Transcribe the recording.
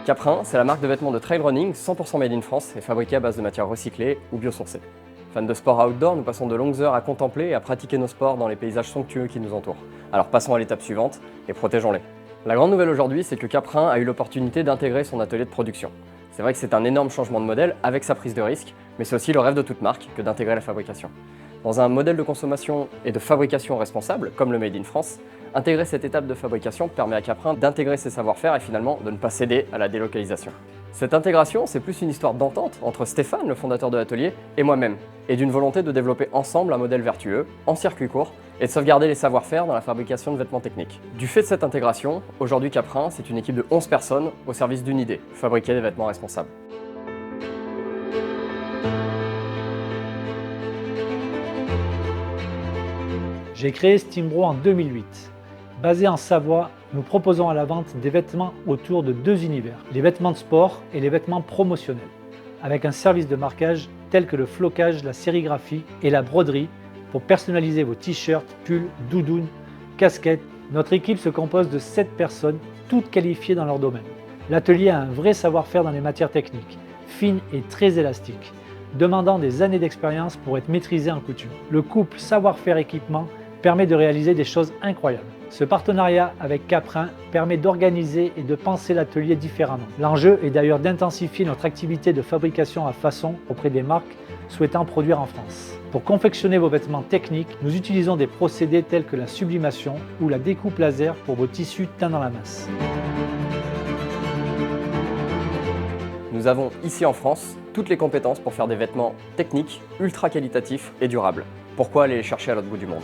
Caprin, c'est la marque de vêtements de trail running 100% made in France et fabriquée à base de matières recyclées ou biosourcées. Fans de sport outdoor, nous passons de longues heures à contempler et à pratiquer nos sports dans les paysages somptueux qui nous entourent. Alors passons à l'étape suivante et protégeons-les. La grande nouvelle aujourd'hui, c'est que Caprin a eu l'opportunité d'intégrer son atelier de production. C'est vrai que c'est un énorme changement de modèle avec sa prise de risque, mais c'est aussi le rêve de toute marque que d'intégrer la fabrication. Dans un modèle de consommation et de fabrication responsable, comme le Made in France, intégrer cette étape de fabrication permet à Caprin d'intégrer ses savoir-faire et finalement de ne pas céder à la délocalisation. Cette intégration, c'est plus une histoire d'entente entre Stéphane, le fondateur de l'atelier, et moi-même, et d'une volonté de développer ensemble un modèle vertueux, en circuit court, et de sauvegarder les savoir-faire dans la fabrication de vêtements techniques. Du fait de cette intégration, aujourd'hui Caprin, c'est une équipe de 11 personnes au service d'une idée, fabriquer des vêtements responsables. J'ai créé Steambro en 2008. Basé en Savoie, nous proposons à la vente des vêtements autour de deux univers, les vêtements de sport et les vêtements promotionnels, avec un service de marquage tel que le flocage, la sérigraphie et la broderie pour personnaliser vos t-shirts, pulls, doudounes, casquettes. Notre équipe se compose de 7 personnes, toutes qualifiées dans leur domaine. L'atelier a un vrai savoir-faire dans les matières techniques, fines et très élastiques, demandant des années d'expérience pour être maîtrisé en couture. Le couple savoir-faire-équipement permet de réaliser des choses incroyables. Ce partenariat avec Caprin permet d'organiser et de penser l'atelier différemment. L'enjeu est d'ailleurs d'intensifier notre activité de fabrication à façon auprès des marques souhaitant produire en France. Pour confectionner vos vêtements techniques, nous utilisons des procédés tels que la sublimation ou la découpe laser pour vos tissus teints dans la masse. Nous avons ici en France toutes les compétences pour faire des vêtements techniques, ultra qualitatifs et durables. Pourquoi aller les chercher à l'autre bout du monde ?